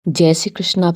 जय श्री कृष्ण। आप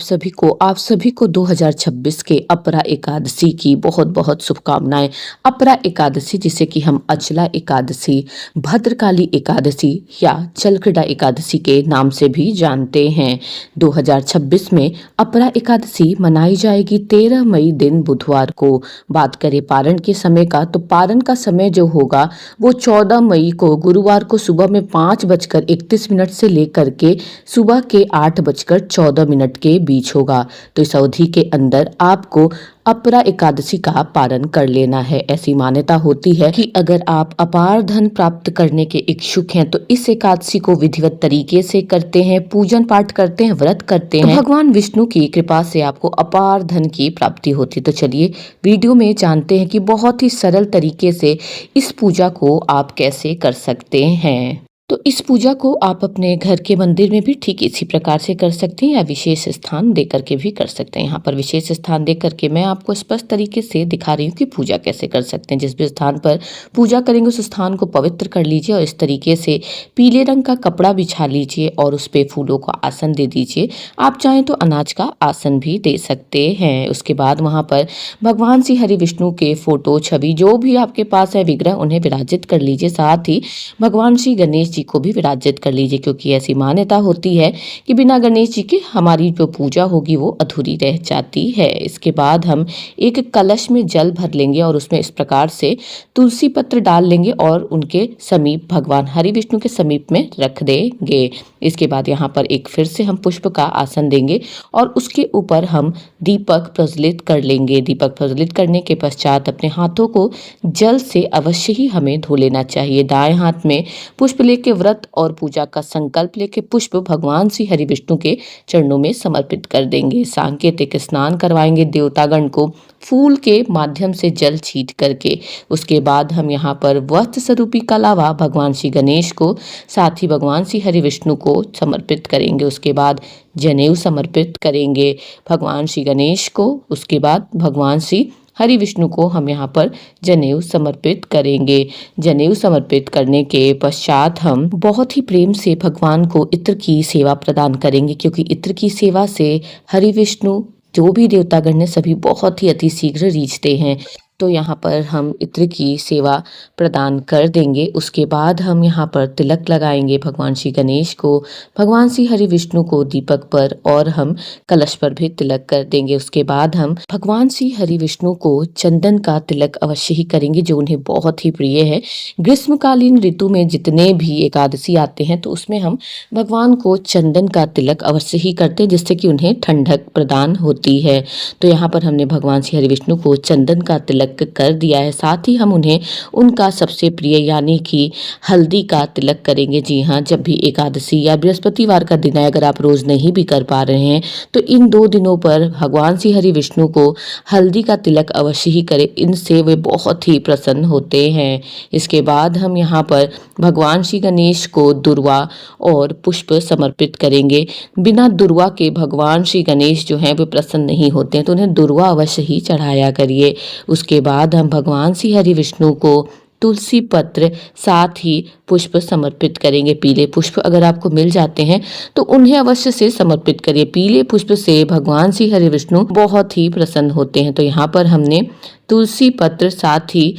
सभी को 2026 के अपरा एकादशी की बहुत बहुत शुभकामनाएं। अपरा एकादशी जिसे कि हम अचला एकादशी, भद्रकाली एकादशी या चलक्रीड़ा एकादशी के नाम से भी जानते हैं। 2026 में अपरा एकादशी मनाई जाएगी 13 मई दिन बुधवार को। बात करें पारण के समय का, तो पारण का समय जो होगा वो 14 मई को गुरुवार को सुबह में 5:31 से लेकर के सुबह के 8:14 के बीच होगा। तो इस अवधि के अंदर आपको अपरा एकादशी का पारण कर लेना है। ऐसी मान्यता होती है कि अगर आप अपार धन प्राप्त करने के इच्छुक हैं तो इस एकादशी को विधिवत तरीके से करते हैं, पूजन पाठ करते हैं, व्रत करते हैं, तो भगवान विष्णु की कृपा से आपको अपार धन की प्राप्ति होती है। तो चलिए वीडियो में जानते हैं कि बहुत ही सरल तरीके से इस पूजा को आप कैसे कर सकते हैं। तो इस पूजा को आप अपने घर के मंदिर में भी ठीक इसी प्रकार से कर सकते हैं या विशेष स्थान दे करके भी कर सकते हैं। यहाँ पर विशेष स्थान दे करके मैं आपको स्पष्ट तरीके से दिखा रही हूँ कि पूजा कैसे कर सकते हैं। जिस भी स्थान पर पूजा करेंगे उस स्थान को पवित्र कर लीजिए और इस तरीके से पीले रंग का कपड़ा बिछा लीजिए और उस पर फूलों का आसन दे दीजिए। आप चाहें तो अनाज का आसन भी दे सकते हैं। उसके बाद वहाँ पर भगवान श्री हरि विष्णु के फोटो, छवि जो भी आपके पास है विग्रह, उन्हें विराजित कर लीजिए। साथ ही भगवान श्री गणेश जी को भी विराजित कर लीजिए, क्योंकि ऐसी मान्यता होती है कि बिना गणेश जी के हमारी जो पूजा होगी वो अधूरी रह जाती है। इसके बाद हम एक कलश में जल भर लेंगे और उसमें इस प्रकार से तुलसी पत्र डाल लेंगे और उनके समीप भगवान हरि विष्णु के समीप में रख देंगे। इसके बाद यहाँ पर एक फिर से हम पुष्प का आसन देंगे और उसके ऊपर हम दीपक प्रज्वलित कर लेंगे। दीपक प्रज्वलित करने के पश्चात अपने हाथों को जल से अवश्य ही हमें धो लेना चाहिए। दाएं हाथ में पुष्प लेके व्रत और पूजा का संकल्प लेके पुष्प भगवान श्री हरि विष्णु के चरणों में समर्पित कर देंगे। सांकेतिक स्नान करवाएंगे देवतागण को फूल के माध्यम से जल छीट करके। उसके बाद हम यहाँ पर वस्त्र स्वरूपी कलावा भगवान श्री गणेश को, साथ ही भगवान श्री हरि विष्णु को समर्पित करेंगे। उसके बाद जनेऊ समर्पित करेंगे भगवान श्री गणेश को। उसके बाद भगवान श्री हरि विष्णु को हम यहाँ पर जनेऊ समर्पित करेंगे। जनेऊ समर्पित करने के पश्चात हम बहुत ही प्रेम से भगवान को इत्र की सेवा प्रदान करेंगे, क्योंकि इत्र की सेवा से हरि विष्णु जो भी देवतागण ने सभी बहुत ही अति शीघ्र रीझते हैं। तो यहाँ पर हम इत्र की सेवा प्रदान कर देंगे। उसके बाद हम यहाँ पर तिलक लगाएंगे भगवान श्री गणेश को, भगवान श्री हरि विष्णु को दीपक पर और हम कलश पर भी तिलक कर देंगे। उसके बाद हम भगवान श्री हरि विष्णु को चंदन का तिलक अवश्य ही करेंगे, जो उन्हें बहुत ही प्रिय है। ग्रीष्मकालीन ऋतु में जितने भी एकादशी आते हैं तो उसमें हम भगवान को चंदन का तिलक अवश्य ही करते हैं, जिससे कि उन्हें ठंडक प्रदान होती है। तो यहाँ पर हमने भगवान श्री हरि विष्णु को चंदन का तिलक कर दिया है। साथ ही हम उन्हें उनका सबसे प्रिय यानी कि हल्दी का तिलक करेंगे। जी हाँ, जब भी एकादशी या बृहस्पतिवार का दिन है, अगर आप रोज नहीं भी कर पा रहे हैं तो इन 2 दिनों पर भगवान श्री हरि विष्णु को हल्दी का तिलक अवश्य ही करें। इनसे वे बहुत ही प्रसन्न होते हैं। इसके बाद हम यहाँ पर भगवान श्री गणेश को दुर्वा और पुष्प समर्पित करेंगे। बिना दुर्वा के भगवान श्री गणेश जो हैं वे प्रसन्न नहीं होते हैं, तो उन्हें दुर्वा अवश्य ही चढ़ाया करिए। उसके बाद हम भगवान श्री हरि विष्णु को तुलसी पत्र साथ ही पुष्प समर्पित करेंगे। पीले पुष्प अगर आपको मिल जाते हैं तो उन्हें अवश्य से समर्पित करिए। पीले पुष्प से भगवान श्री हरि विष्णु बहुत ही प्रसन्न होते हैं। तो यहाँ पर हमने तुलसी पत्र साथ ही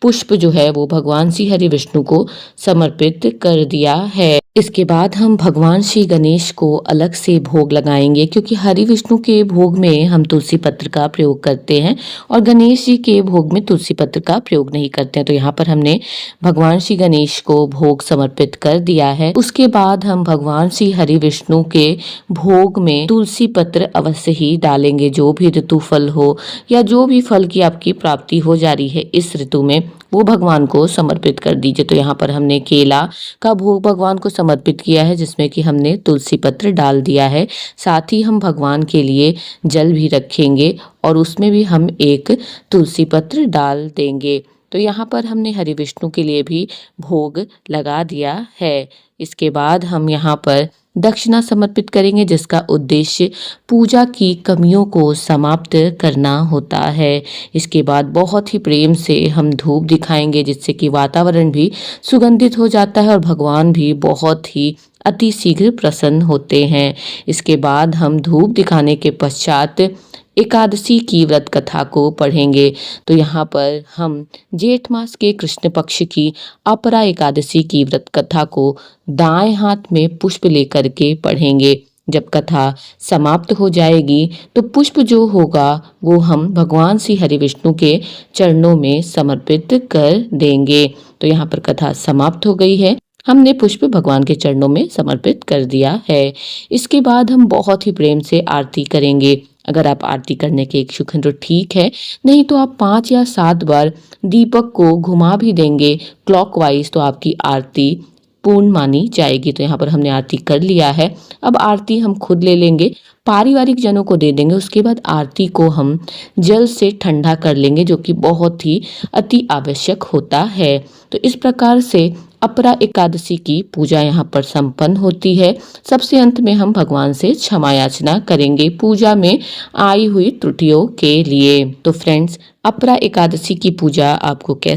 पुष्प जो है वो भगवान श्री हरि विष्णु को समर्पित कर दिया है। इसके बाद हम भगवान श्री गणेश को अलग से भोग लगाएंगे, क्योंकि हरि विष्णु के भोग में हम तुलसी पत्र का प्रयोग करते हैं और गणेश जी के भोग में तुलसी पत्र का प्रयोग नहीं करते हैं। तो यहाँ पर हमने भगवान श्री गणेश को भोग समर्पित कर दिया है। उसके बाद हम भगवान श्री हरि विष्णु के भोग में तुलसी पत्र अवश्य ही डालेंगे। जो भी ऋतु फल हो या जो भी फल की आपकी प्राप्ति हो जा रही है इस ऋतु में, वो भगवान को समर्पित कर दीजिए। तो यहाँ पर हमने केला का भोग भगवान को समर्पित किया है, जिसमें कि हमने तुलसी पत्र डाल दिया है। साथ ही हम भगवान के लिए जल भी रखेंगे और उसमें भी हम एक तुलसी पत्र डाल देंगे। तो यहाँ पर हमने हरि विष्णु के लिए भी भोग लगा दिया है। इसके बाद हम यहाँ पर दक्षिणा समर्पित करेंगे, जिसका उद्देश्य पूजा की कमियों को समाप्त करना होता है। इसके बाद बहुत ही प्रेम से हम धूप दिखाएंगे, जिससे कि वातावरण भी सुगंधित हो जाता है और भगवान भी बहुत ही अति शीघ्र प्रसन्न होते हैं। इसके बाद हम धूप दिखाने के पश्चात एकादशी की व्रत कथा को पढ़ेंगे। तो यहाँ पर हम जेठ मास के कृष्ण पक्ष की अपरा एकादशी की व्रत कथा को दाएं हाथ में पुष्प लेकर के पढ़ेंगे। जब कथा समाप्त हो जाएगी तो पुष्प जो होगा वो हम भगवान श्री हरि विष्णु के चरणों में समर्पित कर देंगे। तो यहाँ पर कथा समाप्त हो गई है। हमने पुष्प भगवान के चरणों में समर्पित कर दिया है। इसके बाद हम बहुत ही प्रेम से आरती करेंगे। अगर आप आरती करने के इच्छुक हैं तो ठीक है, नहीं तो आप 5 या 7 बार दीपक को घुमा भी देंगे क्लॉकवाइज तो आपकी आरती पूर्ण मानी जाएगी। तो यहाँ पर हमने आरती कर लिया है। अब आरती हम खुद ले लेंगे, पारिवारिक जनों को दे देंगे। उसके बाद आरती को हम जल से ठंडा कर लेंगे, जो कि बहुत ही अति आवश्यक होता है। तो इस प्रकार से अपरा एकादशी की पूजा यहाँ पर संपन्न होती है। सबसे अंत में हम भगवान से क्षमा याचना करेंगे पूजा में आई हुई त्रुटियों के लिए। तो फ्रेंड्स, अपरा एकादशी की पूजा आपको कैसे